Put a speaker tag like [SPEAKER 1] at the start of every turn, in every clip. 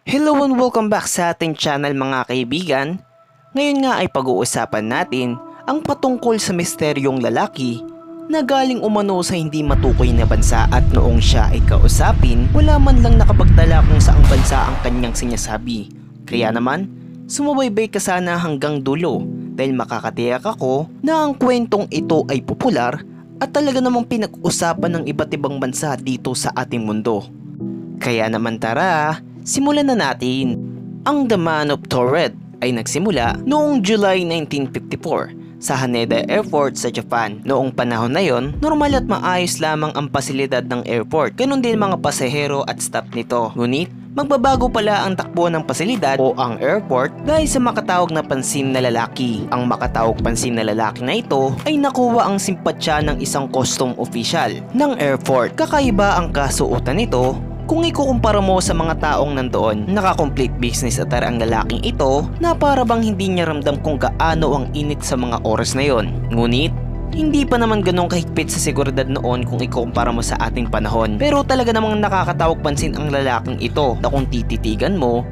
[SPEAKER 1] Hello and welcome back sa ating channel mga kaibigan. Ngayon nga ay pag-uusapan natin ang patungkol sa misteryong lalaki na galing umano sa hindi matukoy na bansa at noong siya ay kausapin, wala man lang nakapagtala kung saang bansa ang kanyang sinasabi. Kaya naman, sumubaybay ka sana hanggang dulo dahil makakatiyak ako na ang kwentong ito ay popular at talaga namang pinag-usapan ng iba't ibang bansa dito sa ating mundo. Kaya naman tara, simulan na natin. Ang The Man of Tauret ay nagsimula noong July 1954 sa Haneda Airport sa Japan. Noong panahon na yon, normal at maayos lamang ang pasilidad ng airport. Ganon din mga pasahero at staff nito. Ngunit, magbabago pala ang takbo ng pasilidad o ang airport dahil sa makatawag na pansin na lalaki. Ang makatawag pansin na lalaki na ito ay nakuha ang simpatsya ng isang custom official ng airport. Kakaiba ang kasuotan nito kung ikukumpara mo sa mga taong nandoon. Naka-complete business attire ang lalaking ito na para bang hindi niya ramdam kung gaano ang init sa mga oras na yon. Ngunit, hindi pa naman ganong kahigpit sa seguridad noon kung ikukumpara mo sa ating panahon. Pero talaga namang nakakatawag pansin ang lalaking ito na kung tititigan mo,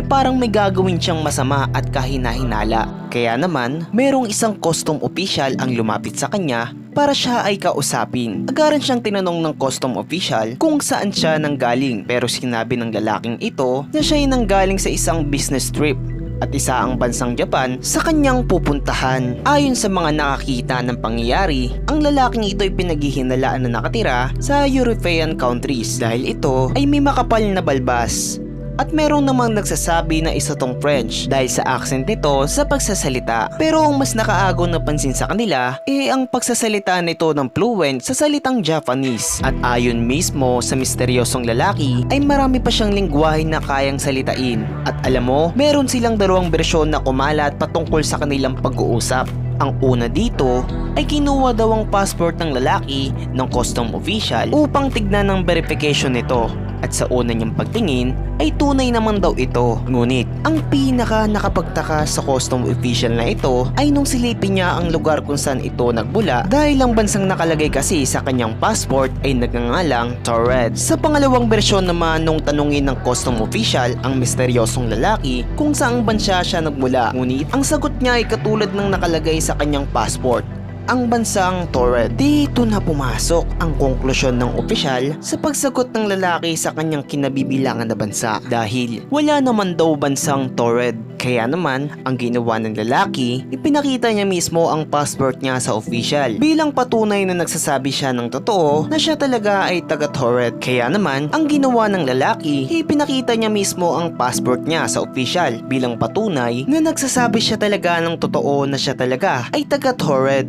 [SPEAKER 1] parang may gagawin siyang masama at kahina-hinala. Kaya naman, merong isang custom official ang lumapit sa kanya para siya ay kausapin. Agaran siyang tinanong ng custom official kung saan siya nanggaling, pero sinabi ng lalaking ito na siya ay nanggaling sa isang business trip at isa ang bansang Japan sa kanyang pupuntahan. Ayon sa mga nakakita ng pangyayari, ang lalaking ito ay pinaghihinalaan na nakatira sa European countries dahil ito ay may makapal na balbas. At merong namang nagsasabi na isa tong French dahil sa accent nito sa pagsasalita. Pero ang mas nakaago na pansin sa kanila ang pagsasalita nito ng fluent sa salitang Japanese. At ayon mismo sa misteryosong lalaki ay marami pa siyang lingwahe na kayang salitain. At alam mo, meron silang dalawang bersyon na kumalat patungkol sa kanilang pag-uusap. Ang una dito ay kinuha daw ang passport ng lalaki ng custom official upang tignan ang verification nito. At sa una niyang pagtingin ay tunay naman daw ito. Ngunit ang pinaka nakapagtaka sa custom official na ito ay nung silipin niya ang lugar kung saan ito nagbula dahil ang bansang nakalagay kasi sa kanyang passport ay nagngangalang Tauret. Sa pangalawang bersyon naman nung tanungin ng custom official ang misteryosong lalaki kung saang bansa siya nagmula. Ngunit ang sagot niya ay katulad ng nakalagay sa kanyang passport, ang bansang Tauret. Dito na pumasok ang konklusyon ng opisyal sa pagsagot ng lalaki sa kanyang kinabibilangan na bansa dahil wala naman daw bansang Tauret. Kaya naman, ang ginawa ng lalaki, ipinakita niya mismo ang passport niya sa opisyal bilang patunay na nagsasabi siya ng totoo na siya talaga ay taga Tauret. Kaya naman, ang ginawa ng lalaki, ipinakita niya mismo ang passport niya sa opisyal bilang patunay na nagsasabi siya talaga ng totoo na siya talaga ay taga Tauret.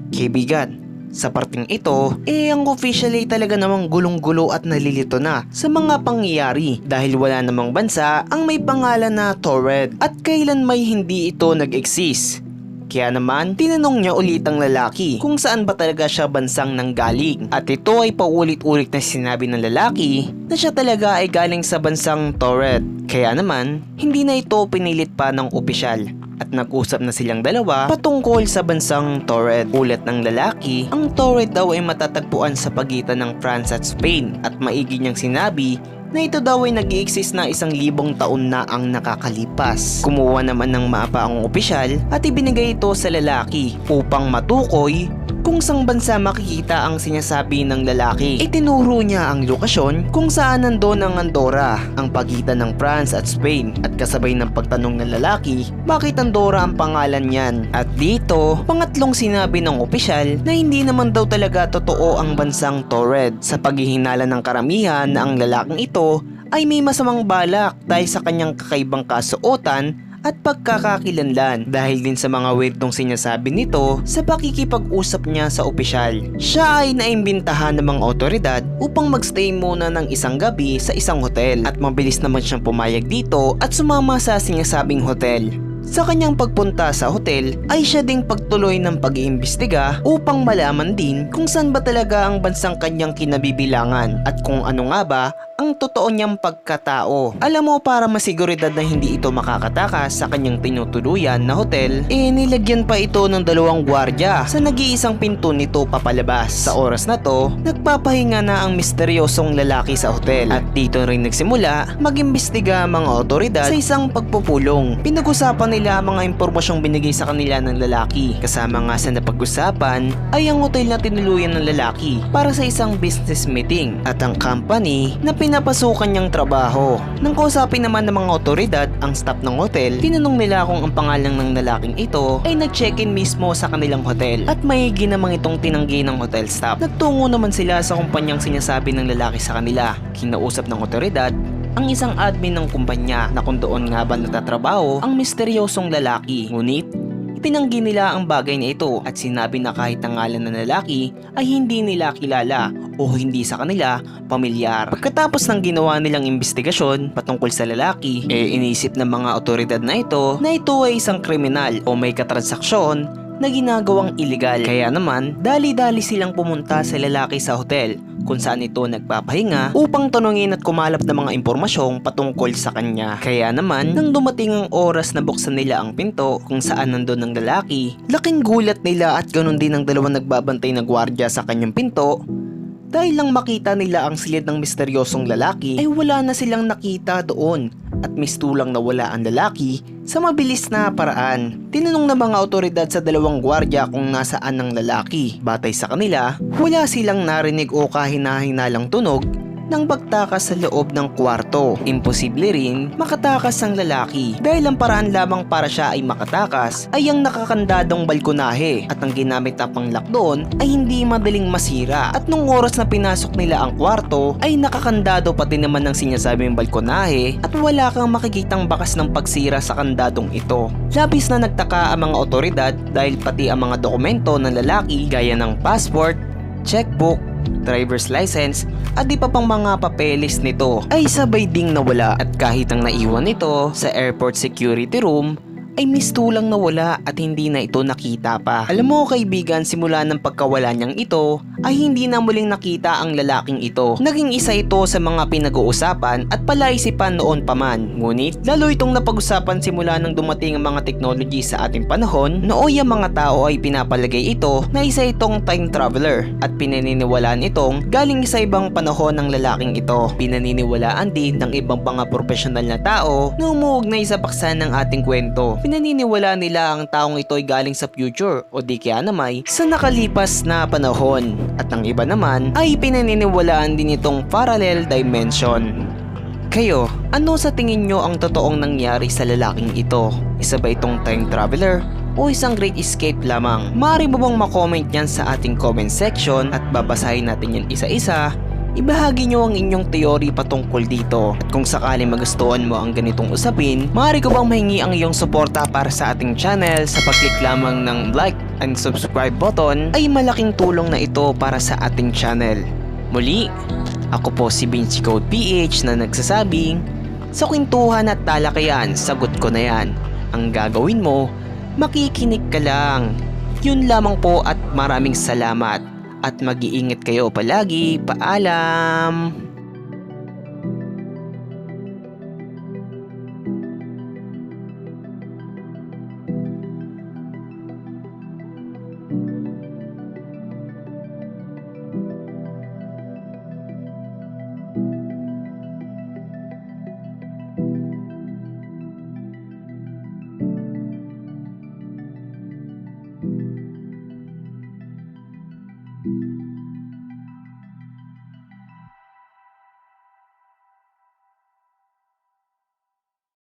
[SPEAKER 1] Kaibigan, sa parting ito, ang official ay talaga namang gulong-gulo at nalilito na sa mga pangyayari dahil wala namang bansa ang may pangalan na Tauret at kailan may hindi ito nag-exist. Kaya naman, tinanong niya ulit ang lalaki kung saan ba talaga siya bansang nanggaling. At ito ay paulit-ulit na sinabi ng lalaki na siya talaga ay galing sa bansang Tauret. Kaya naman, hindi na ito pinilit pa ng opisyal. At nag-usap na silang dalawa patungkol sa bansang Tauret. Ulat ng lalaki, ang Tauret daw ay matatagpuan sa pagitan ng France at Spain at maigi niyang sinabi na ito daw ay nag-i-exist na 1,000 taon na ang nakakalipas. Kumuha naman ng mapa ang opisyal at ibinigay ito sa lalaki upang matukoy kung saang bansa makikita ang sinasabi ng lalaki. Itinuro niya ang lokasyon kung saan nandoon ang Andorra, ang pagitan ng France at Spain, at kasabay ng pagtanong ng lalaki bakit Andorra ang pangalan niyan. At dito, pangatlong sinabi ng opisyal na hindi naman daw talaga totoo ang bansang Tauret sa paghihinala ng karamihan na ang lalaking ito ay may masamang balak dahil sa kanyang kakaibang kasuotan at pagkakakilanlan dahil din sa mga weirdong sinasabi nito sa pakikipag-usap niya sa opisyal. Siya ay naimbintahan ng mga otoridad upang magstay muna ng isang gabi sa isang hotel at mabilis naman siyang pumayag dito at sumama sa sinasabing hotel. Sa kanyang pagpunta sa hotel ay siya ding pagtuloy ng pag-iimbestiga upang malaman din kung saan ba talaga ang bansang kanyang kinabibilangan at kung ano nga ba ang totoo niyang pagkatao. Alam mo, para masiguridad na hindi ito makakatakas sa kanyang tinutuluyan na hotel, nilagyan pa ito ng 2 gwardya sa nag-iisang pinto nito papalabas. Sa oras na to, nagpapahinga na ang misteryosong lalaki sa hotel at dito rin nagsimula mag-imbestiga ang mga otoridad sa isang pagpupulong. Pinag-usapan nila ang mga impormasyong binigay sa kanila ng lalaki. Kasama nga sa napag-usapan ay ang hotel na tinuluyan ng lalaki para sa isang business meeting at ang company na pinapasukan niyang trabaho. Nang kausapin naman ng mga otoridad ang staff ng hotel, tinanong nila kung ang pangalan ng lalaking ito ay nag-check-in mismo sa kanilang hotel at maigi namang itong tinanggi ng hotel staff. Nagtungo naman sila sa kumpanyang sinasabi ng lalaki sa kanila. Kinausap ng otoridad ang isang admin ng kumpanya na kung doon nga ba natatrabaho ang misteryosong lalaki. Ngunit tinanggi nila ang bagay na ito at sinabi na kahit ang ngalan ng lalaki ay hindi nila kilala o hindi sa kanila pamilyar. Pagkatapos ng ginawa nilang investigasyon patungkol sa lalaki, iniisip ng mga otoridad na ito ay isang kriminal o may katransaksyon na ginagawang iligal. Kaya naman, dali-dali silang pumunta sa lalaki sa hotel kung saan ito nagpapahinga upang tanungin at kumalap ng mga impormasyong patungkol sa kanya. Kaya naman, nang dumating ang oras na buksan nila ang pinto kung saan nandun ang lalaki, laking gulat nila at ganun din ang 2 nagbabantay na gwardya sa kanyang pinto. Dahil lang makita nila ang silid ng misteryosong lalaki ay wala na silang nakita doon at mistulang nawala ang lalaki sa mabilis na paraan. Tinanong ng mga otoridad sa 2 gwardya kung nasaan ang lalaki. Batay sa kanila, wala silang narinig o kahina-hinalang tunog ng pagtakas sa loob ng kwarto. Imposible rin makatakas ang lalaki dahil ang paraan lamang para siya ay makatakas ay ang nakakandadong balkonahe at ang ginamit na panglock doon ay hindi madaling masira at nung oras na pinasok nila ang kwarto ay nakakandado pati naman ng sinasabing balkonahe at wala kang makikitang bakas ng pagsira sa kandadong ito. Labis na nagtaka ang mga otoridad dahil pati ang mga dokumento ng lalaki gaya ng passport, checkbook, driver's license at di pa pang mga papeles nito ay sabay ding nawala at kahit ang naiwan nito sa airport security room ay mistulang nawala at hindi na ito nakita pa. Alam mo kaibigan, simula ng pagkawala niyang ito ay hindi na muling nakita ang lalaking ito. Naging isa ito sa mga pinag-uusapan at palaisipan noon pa man. Ngunit lalo itong napag-usapan simula nang dumating ang mga technology sa ating panahon. Nooy ang mga tao ay pinapalagay ito na isa itong time traveler at pinaniniwalaan itong galing sa ibang panahon ng lalaking ito. Pinaniniwalaan din ng ibang mga profesional na tao na umuugnay sa paksa ng ating kwento. Pinaniniwala nila ang taong ito ay galing sa future o di kaya naman sa nakalipas na panahon at ang iba naman ay pinaniniwalaan din itong parallel dimension. Kayo, ano sa tingin nyo ang totoong nangyari sa lalaking ito? Isa ba itong time traveler o isang great escape lamang? Maaari mo bang makomment yan sa ating comment section at babasahin natin yan isa-isa? Ibahagi nyo ang inyong teorya patungkol dito. At kung sakaling magustuhan mo ang ganitong usapin, maaari ko bang mahingi ang iyong suporta para sa ating channel sa pag-click lamang ng like and subscribe button ay malaking tulong na ito para sa ating channel. Muli, ako po si Vinci Code PH na nagsasabing, sa kwentuhan at talakayan, sagot ko na yan. Ang gagawin mo, makikinig ka lang. Yun lamang po at maraming salamat. At mag-iingat kayo palagi. Paalam!